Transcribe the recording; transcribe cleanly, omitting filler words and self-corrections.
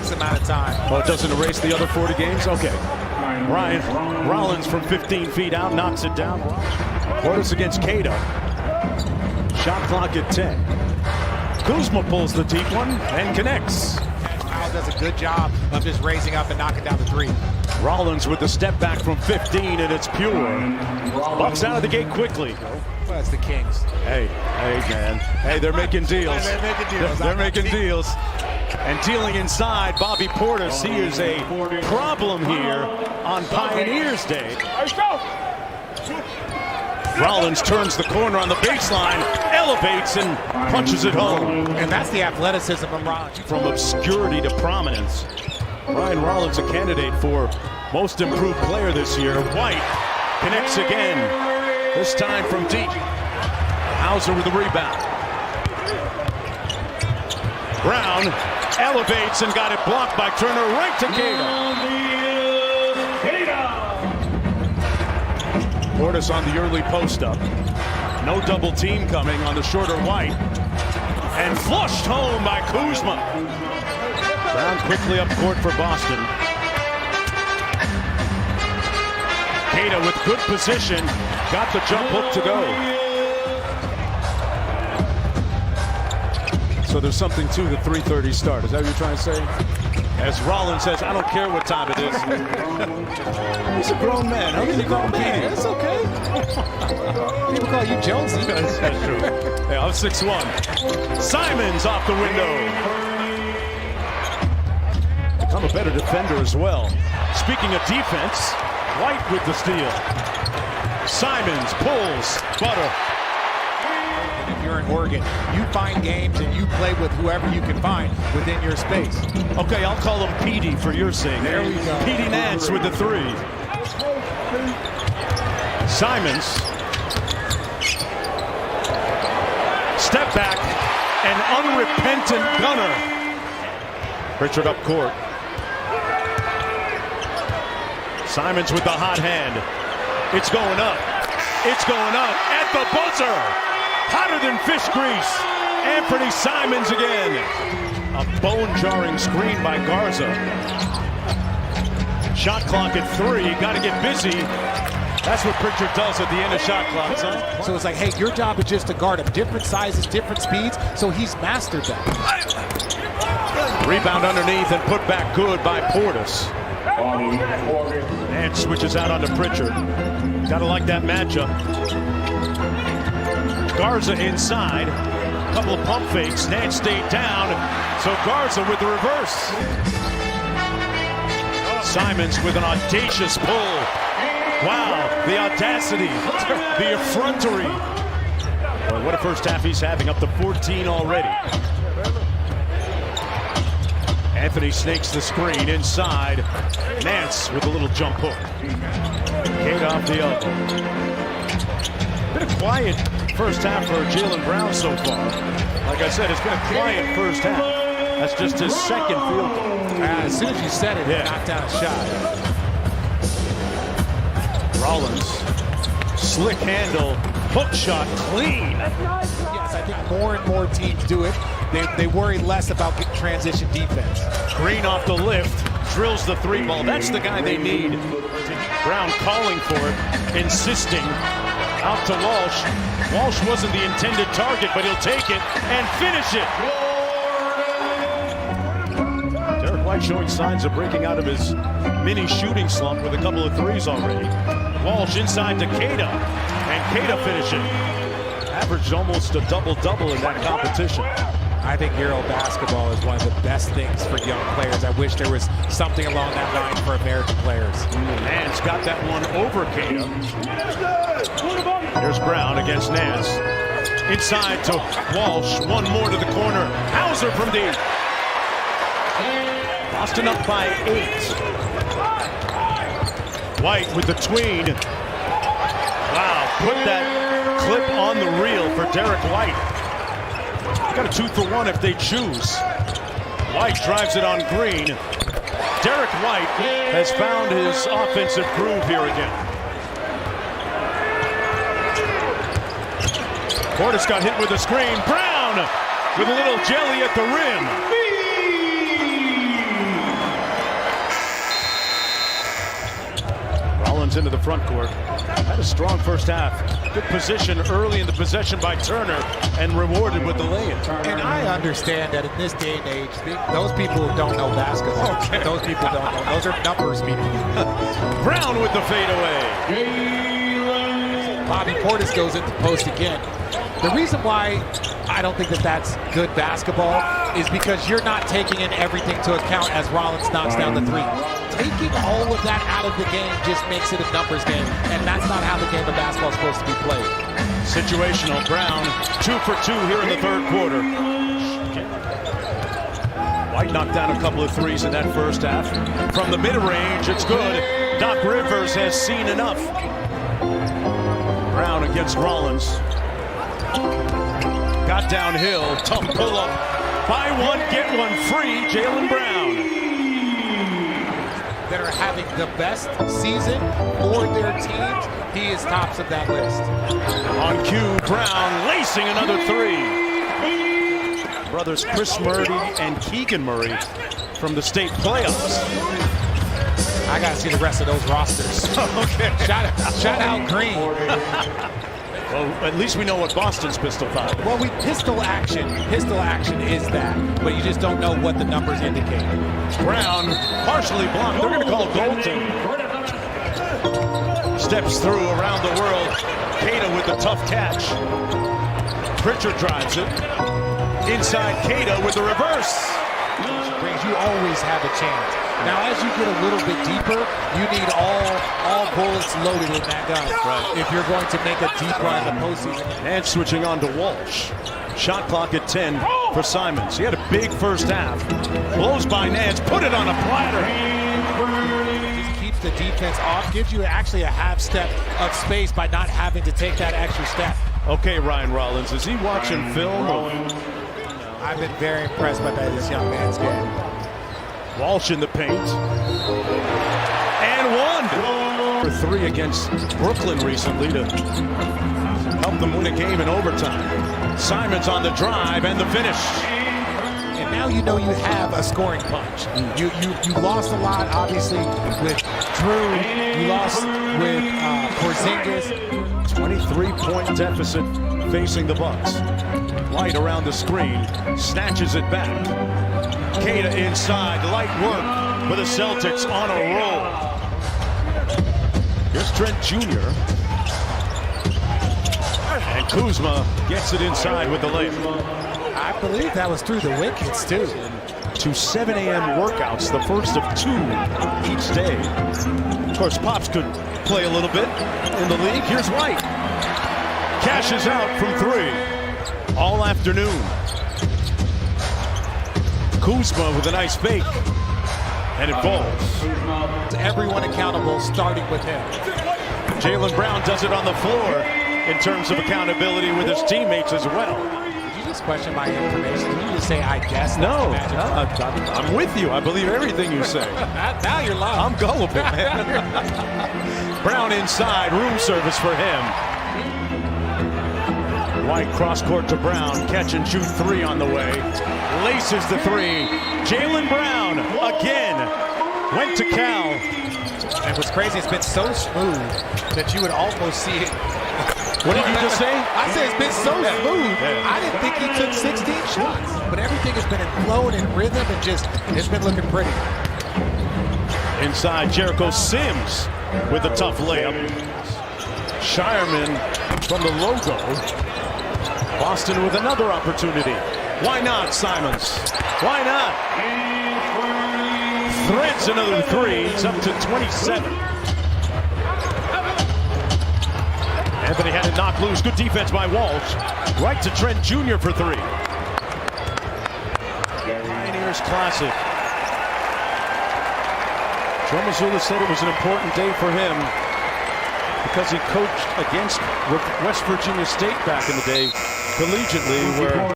X amount of time. Oh, it doesn't erase the other 40 games? Okay. Ryan Rollins from 15 feet out knocks it down. Portis against Cato. Shot clock at 10. Kuzma pulls the deep one and connects. Kyle does a good job of just raising up and knocking down the three. Rollins with the step back from 15, and it's pure. Bucks out of the gate quickly. Well, that's the Kings. Hey, man. Hey, they're making deals. They're making deals. They're making deals. And dealing inside, Bobby Portis. He is a problem here on Pioneers Day. Rollins turns the corner on the baseline, elevates and punches it home. And that's the athleticism of Rollins. From obscurity to prominence. Ryan Rollins a candidate for most improved player this year. White connects again, this time from deep. Hauser with the rebound. Brown elevates and got it blocked by Turner right to Cato. Portis on the early post up. No double team coming on the shorter White. And flushed home by Kuzma. Brown quickly up court for Boston. Cato with good position. Got the jump hook to go. So there's something to the 3:30 start. Is that what you're trying to say? As Rollins says, I don't care what time it is. He's a grown man. How can you call him Petey? It's okay. People call you Jonesy. That's true. Hey, I'm 6'1". Simons off the window. Become a better defender as well. Speaking of defense, White with the steal. Simons pulls. Butter. If you're in Oregon, you find games and you play with whoever you can find within your space. Okay, I'll call him Petey for your sake. There we go. Petey Nance with the three. Simons. Step back. An unrepentant gunner. Pritchard up court. Simons with the hot hand. It's going up. It's going up at the buzzer. Hotter than fish grease. Anthony Simons again. A bone-jarring screen by Garza. Shot clock at 3. Got to get busy. That's what Pritchard does at the end of shot clocks, huh? So it's like, hey, your job is just to guard him. Different sizes, different speeds. So he's mastered that. Rebound underneath and put back good by Portis. And switches out onto Pritchard. Gotta like that matchup. Garza inside. A couple of pump fakes. Nance stayed down. So Garza with the reverse. Simons with an audacious pull. Wow, the audacity, the effrontery. Boy, what a first half he's having, up to 14 already. Anthony snakes the screen inside. Nance with a little jump hook. Kate off the elbow. Been a quiet first half for Jaylen Brown so far. Like I said, it's been a quiet first half. That's just his second field goal. As soon as you said it, he knocked down a shot. Rollins, slick handle, hook shot, clean. Yes, I think more and more teams do it. They worry less about transition defense. Green off the lift, drills the three ball. That's the guy they need. Brown calling for it, insisting. Out to Walsh. Walsh wasn't the intended target, but he'll take it and finish it. Derek White showing signs of breaking out of his mini shooting slump with a couple of threes already. Walsh inside to Cato, and Cato finishing. Averaged almost a double-double in that competition. I think Euro basketball is one of the best things for young players. I wish there was something along that line for American players. Nance got that one over Cato. Here's Brown against Nance. Inside to Walsh, one more to the corner. Hauser from deep. Boston up by 8. White with the tween. Wow, put that clip on the reel for Derek White. Got a 2-for-1 if they choose. White drives it on Green. Derek White has found his offensive groove here again. Portis got hit with a screen. Brown with a little jelly at the rim. comes into the front court. Had a strong first half. Good position early in the possession by Turner and rewarded with the lay-in. And I understand that in this day and age, those people don't know basketball. Okay. Those people don't know. Those are numbers people. Brown with the fadeaway. Bobby Portis goes into post again. The reason why I don't think that that's good basketball is because you're not taking in everything to account as Rollins knocks down the three. Taking all of that out of the game just makes it a numbers game, and that's not how the game of basketball is supposed to be played. Situational. Brown 2 for 2 here in the third quarter. White knocked down a couple of threes in that first half. From the mid-range, it's good. Doc Rivers has seen enough. Brown against Rollins. Got downhill, tough pull-up. Buy one, get one free, Jaylen Brown. That are having the best season for their teams, he is tops of that list. On cue, Brown lacing another three. Brothers Chris Murray and Keegan Murray from the state playoffs. I gotta see the rest of those rosters. Okay. Shout out Green. Well, at least we know what Boston's pistol thought. Well, pistol action is that, but you just don't know what the numbers indicate. Brown partially blocked. They're going to call goaltending. Steps through around the world. Keita with the tough catch. Pritchard drives it. Inside Keita with the reverse. You always have a chance. Now, as you get a little bit deeper, you need all bullets loaded in that gun. Right. If you're going to make a deep run in the postseason. And switching on to Walsh. Shot clock at 10 for Simons. He had a big first half. Blows by Nance, put it on a platter. Just keeps the defense off, gives you actually a half step of space by not having to take that extra step. Okay, Ryan Rollins, is he watching film? I've been very impressed by this young man's game. Walsh in the paint. And one! For 3 against Brooklyn recently to help them win a game in overtime. Simons on the drive and the finish. And now you know you have a scoring punch. You lost a lot, obviously, with Drew. You lost with Porzingis. 23-point deficit facing the Bucks. White around the screen, snatches it back. Keita inside, light work for the Celtics on a roll. Here's Trent Jr. And Kuzma gets it inside with the layup. I believe that was through the wickets, too. 2 7 a.m. workouts, the first of 2 each day. Of course, Pops could play a little bit in the league. Here's White. Cashes out from 3. All afternoon. Kuzma with a nice fake. And it falls. Everyone accountable, starting with him. Jaylen Brown does it on the floor in terms of accountability with his teammates as well. Did you just question my information? Did you just say, I guess? No, I'm with you. I believe everything you say. Now you're lying. I'm gullible, man. Brown inside, room service for him. White cross court to Brown, catch and shoot 3 on the way. Laces the 3. Jaylen Brown again went to Cal. And what's crazy, it's been so smooth that you would almost see it. What did you just say? I said it's been so smooth. I didn't think he took 16 shots, but everything has been in flow and in rhythm and just it's been looking pretty. Inside, Jericho Sims with a tough layup. Shireman from the logo. Boston with another opportunity. Why not, Simons? Why not? Threads another 3. It's up to 27. Anthony had it knocked loose. Good defense by Walsh. Right to Trent Jr. for 3. Pioneers Classic. Joe Mazzulla said it was an important day for him because he coached against West Virginia State back in the day, collegiately, where